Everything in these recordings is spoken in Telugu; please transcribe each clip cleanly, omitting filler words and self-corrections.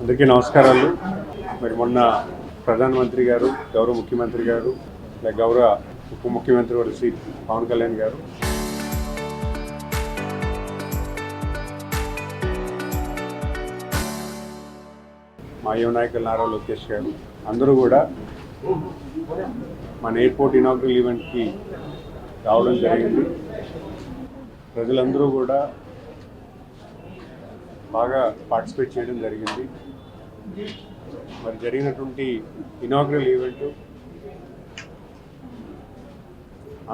అందరికీ నమస్కారాలు. మరి మొన్న ప్రధానమంత్రి గారు, గౌరవ ముఖ్యమంత్రి గారు, గౌరవ ఉప ముఖ్యమంత్రి వారు శ్రీ పవన్ కళ్యాణ్ గారు మా యువ నాయకులు నారా లోకేష్ గారు అందరూ కూడా మన ఎయిర్పోర్ట్ ఇనాగ్రల్ ఈవెంట్కి రావడం జరిగింది. ప్రజలందరూ కూడా బాగా పార్టిసిపేట్ చేయడం జరిగింది. మరి జరిగినటువంటి ఇనాగ్రల్ ఈవెంట్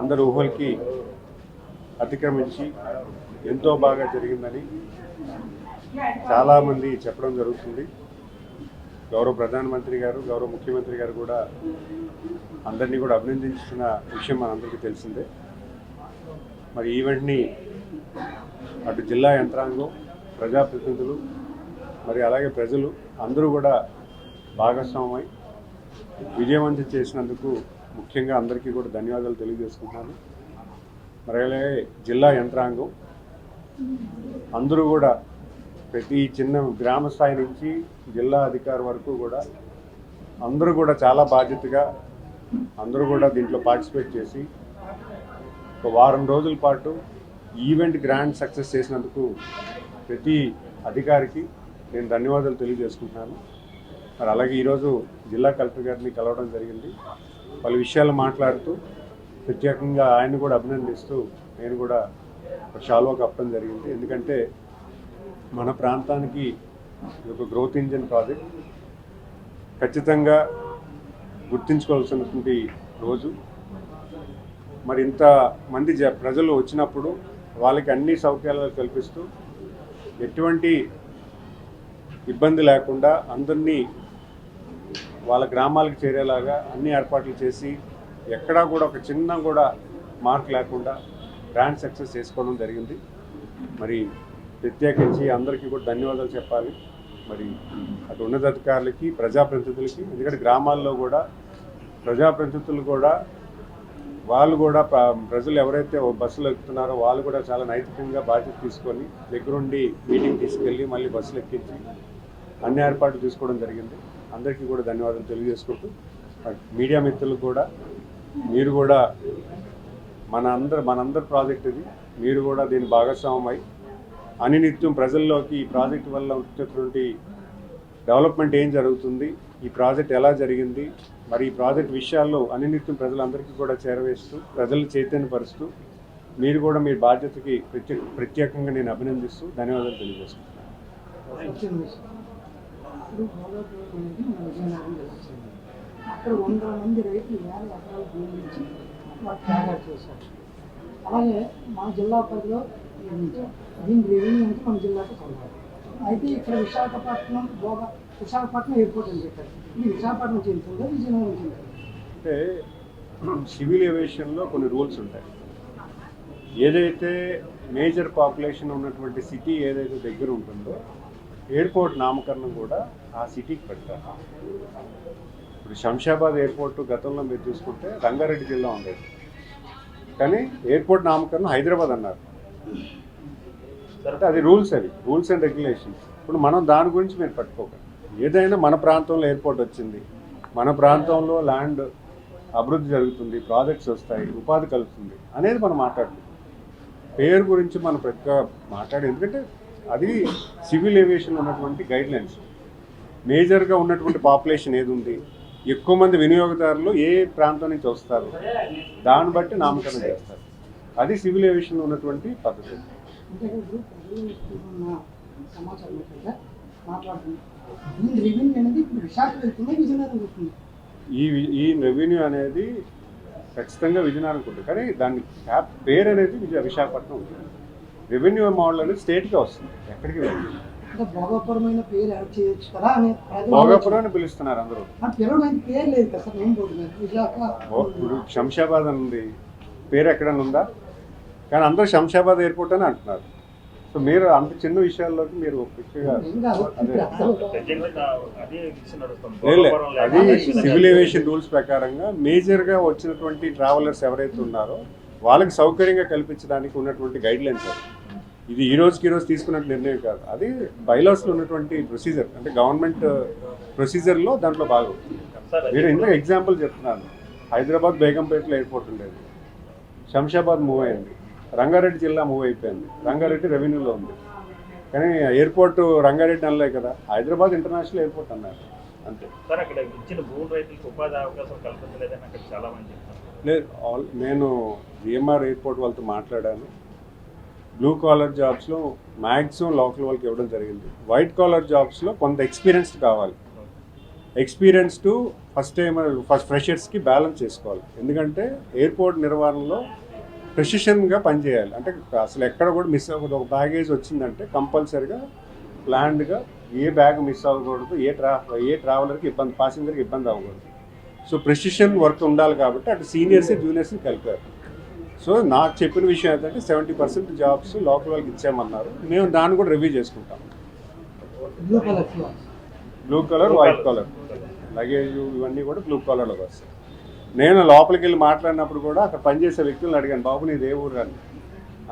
అందరు ఊహలకి అతిక్రమించి ఎంతో బాగా జరిగిందని చాలామంది చెప్పడం జరుగుతుంది. గౌరవ ప్రధానమంత్రి గారు, గౌరవ ముఖ్యమంత్రి గారు కూడా అందరినీ కూడా అభినందించిన విషయం మనందరికీ తెలిసిందే. మరి ఈవెంట్ని అటు జిల్లా యంత్రాంగం, ప్రజాప్రతినిధులు, మరి అలాగే ప్రజలు అందరూ కూడా భాగస్వామై విజయవంతం చేసినందుకు ముఖ్యంగా అందరికీ కూడా ధన్యవాదాలు తెలియజేసుకుంటున్నాను. మరి అలాగే జిల్లా యంత్రాంగం అందరూ కూడా ప్రతి చిన్న గ్రామ స్థాయి నుంచి జిల్లా అధికారి వరకు కూడా అందరూ కూడా చాలా బాధ్యతగా అందరూ కూడా దీంట్లో పార్టిసిపేట్ చేసి ఒక వారం రోజుల పాటు ఈవెంట్ గ్రాండ్ సక్సెస్ చేసినందుకు ప్రతి అధికారికి నేను ధన్యవాదాలు తెలియజేసుకుంటున్నాను. మరి అలాగే ఈరోజు జిల్లా కలెక్టర్ గారిని కలవడం జరిగింది. పలు విషయాలు మాట్లాడుతూ ప్రత్యేకంగా ఆయన్ని కూడా అభినందిస్తూ నేను కూడా షాల్వా కప్పడం జరిగింది. ఎందుకంటే మన ప్రాంతానికి ఒక గ్రోత్ ఇంజిన్ ప్రాజెక్ట్ ఖచ్చితంగా గుర్తించుకోవాల్సినటువంటి రోజు. మరి ఇంతమంది ప్రజలు వచ్చినప్పుడు వాళ్ళకి అన్ని సౌకర్యాలు కల్పిస్తూ ఎటువంటి ఇబ్బంది లేకుండా అందరినీ వాళ్ళ గ్రామాలకు చేరేలాగా అన్ని ఏర్పాట్లు చేసి ఎక్కడా కూడా ఒక చిన్న కూడా మార్క్ లేకుండా గ్రాండ్ సక్సెస్ చేసుకోవడం జరిగింది. మరి ప్రత్యేకించి అందరికీ కూడా ధన్యవాదాలు చెప్పాలి. మరి అటు ఉన్నతాధికారులకి, ప్రజాప్రతినిధులకి, ఎందుకంటే గ్రామాల్లో కూడా ప్రజాప్రతినిధులు కూడా వాళ్ళు కూడా ప్రజలు ఎవరైతే బస్సులు ఎక్కుతున్నారో వాళ్ళు కూడా చాలా నైతికంగా బాధ్యత తీసుకొని దగ్గరుండి మీటింగ్ తీసుకెళ్ళి మళ్ళీ బస్సులు ఎక్కించి అన్ని ఏర్పాట్లు తీసుకోవడం జరిగింది. అందరికీ కూడా ధన్యవాదాలు తెలియజేసుకుంటూ మీడియా మిత్రులకు కూడా మీరు కూడా మనందరి ప్రాజెక్ట్ ఇది, మీరు కూడా దీని భాగస్వామై అనినిత్యం ప్రజల్లోకి ఈ ప్రాజెక్టు వల్ల వచ్చేటువంటి డెవలప్మెంట్ ఏం జరుగుతుంది, ఈ ప్రాజెక్ట్ ఎలా జరిగింది, మరి ఈ ప్రాజెక్ట్ విషయాల్లో అనినిత్యం ప్రజలందరికీ కూడా చేరవేస్తూ ప్రజలు చైతన్యపరుస్తూ మీరు కూడా మీ బాధ్యతకి ప్రత్యేకంగా నేను అభినందిస్తూ ధన్యవాదాలు తెలియజేస్తున్నాను. అక్కడ 100 మంది రైతులు 50 ఎకరాల భూమి నుంచి వాటి త్యాగాలు చేశారు. అలాగే మన జిల్లా పరిధిలో దీని రెవెన్యూ అంటే మన జిల్లాకు కొన్నారు. అయితే ఇక్కడ విశాఖపట్నం ఎయిర్పోర్ట్ అని చెప్పారు. ఇది విశాఖపట్నం చెందుతుందా, విజయనగరం చెందుతుంది? అంటే సివిల్ ఏవియేషన్లో కొన్ని రూల్స్ ఉంటాయి. ఏదైతే మేజర్ పాపులేషన్ ఉన్నటువంటి సిటీ ఏదైతే దగ్గర ఉంటుందో ఎయిర్పోర్ట్ నామకరణం కూడా ఆ సిటీకి పెడతారు. ఇప్పుడు శంషాబాద్ ఎయిర్పోర్ట్ గతంలో మీరు చూసుకుంటే రంగారెడ్డి జిల్లా ఉండేది, కానీ ఎయిర్పోర్ట్ నామకరణం హైదరాబాద్ అన్నారు. అంటే అది రూల్స్ అండ్ రెగ్యులేషన్స్. ఇప్పుడు మనం దాని గురించి మీరు పట్టుకోకండి. ఏదైనా మన ప్రాంతంలో ఎయిర్పోర్ట్ వచ్చింది, మన ప్రాంతంలో ల్యాండ్ అభివృద్ధి జరుగుతుంది, ప్రాజెక్ట్స్ వస్తాయి, ఉపాధి కలుగుతుంది అనేది మనం మాట్లాడుతున్నాం. పేరు గురించి మనం మాట్లాడే, ఎందుకంటే అది సివిల్ ఏవియేషన్ ఉన్నటువంటి గైడ్లైన్స్. మేజర్గా ఉన్నటువంటి పాపులేషన్ ఏది ఉంది, ఎక్కువ మంది వినియోగదారులు ఏ ప్రాంతం నుంచి వస్తారు, దాన్ని బట్టి నామకరణం చేస్తారు. అది సివిల్ ఏవియేషన్ ఉన్నటువంటి పద్ధతి. ఈ రెవెన్యూ అనేది ఖచ్చితంగా విజయనగరం ఉంటుంది, కానీ దాని పేరు అనేది విశాఖపట్నం ఉంటుంది. రెవెన్యూ మోడల్ అనేది స్టేట్గా వస్తుంది, ఎక్కడికి వెళ్ళి భోగాపురం అని పిలుస్తున్నారు అందరూ. ఇప్పుడు శంషాబాద్ ఉంది, పేరు ఎక్కడన్నా ఉందా? కానీ అందరూ శంషాబాద్ ఎయిర్పోర్ట్ అని అంటున్నారు. సో మీరు అంత చిన్న విషయాల్లోకి మీరు అది సివిల్ ఏవియేషన్ రూల్స్ ప్రకారంగా మేజర్గా వచ్చినటువంటి ట్రావెలర్స్ ఎవరైతే ఉన్నారో వాళ్ళకి సౌకర్యంగా కల్పించడానికి ఉన్నటువంటి గైడ్లైన్స్. ఇది ఈ రోజుకి ఈ రోజు తీసుకున్న నిర్ణయం కాదు, అది బైలాస్లో ఉన్నటువంటి ప్రొసీజర్, అంటే గవర్నమెంట్ ప్రొసీజర్లో దాంట్లో భాగం. మీరు ఇందులో ఎగ్జాంపుల్ చెప్తున్నాను, హైదరాబాద్ బేగంపేటలో ఎయిర్పోర్ట్ ఉండేది, శంషాబాద్ మూవ్ అయింది, రంగారెడ్డి జిల్లా మూవ్ అయిపోయింది, రంగారెడ్డి రెవెన్యూలో ఉంది, కానీ ఎయిర్పోర్ట్ రంగారెడ్డి అనలే కదా, హైదరాబాద్ ఇంటర్నేషనల్ ఎయిర్పోర్ట్ అన్నారు అంతే. సార్ అక్కడ ఇచ్చిన భూమి రైతులకు ఉపాధి అవకాశం కల్పించలేదని అక్కడ చాలా మంది చెప్తారు. లేదు, నేను విఎంఆర్ ఎయిర్పోర్ట్ వాళ్ళతో మాట్లాడాను. బ్లూ కాలర్ జాబ్స్లో మ్యాక్సిమం లోకల్ వాళ్ళకి ఇవ్వడం జరిగింది. వైట్ కాలర్ జాబ్స్లో కొంత ఎక్స్పీరియన్స్ కావాలి. ఎక్స్పీరియన్స్ టు ఫస్ట్ ఫ్రెషర్స్కి బ్యాలెన్స్ చేసుకోవాలి. ఎందుకంటే ఎయిర్పోర్ట్ నిర్వహణలో ప్రెసిషన్గా పనిచేయాలి. అంటే అసలు ఎక్కడ కూడా మిస్ అవ్వకూడదు. ఒక బ్యాగేజ్ వచ్చిందంటే కంపల్సరీగా ప్లాన్డ్గా ఏ బ్యాగ్ మిస్ అవ్వకూడదు, ఏ ట్రావెలర్కి ఇబ్బంది, ప్యాసింజర్కి ఇబ్బంది అవ్వకూడదు. సో ప్రెసిషన్ వర్క్ ఉండాలి కాబట్టి అటు సీనియర్స్ జూనియర్స్ని కలిపారు. సో నాకు చెప్పిన విషయం ఏంటంటే 70% జాబ్స్ లోకల్ వాళ్ళకి ఇచ్చామన్నారు. మేము దాన్ని కూడా రివ్యూ చేసుకుంటాం. Blue colour floss, blue colour, white colour luggage ఇవన్నీ కూడా బ్లూ కలర్లోకి వస్తాయి. నేను లోపలికి వెళ్ళి మాట్లాడినప్పుడు కూడా అక్కడ పనిచేసే వ్యక్తులను అడిగాను, బాబు నీది ఏ ఊరు అని.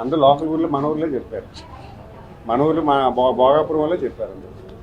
అందరూ లోకల్ ఊర్లో మన ఊర్లో చెప్పారు, మన ఊర్లో మా భోగాపురం వాళ్ళే చెప్పారు అందరూ.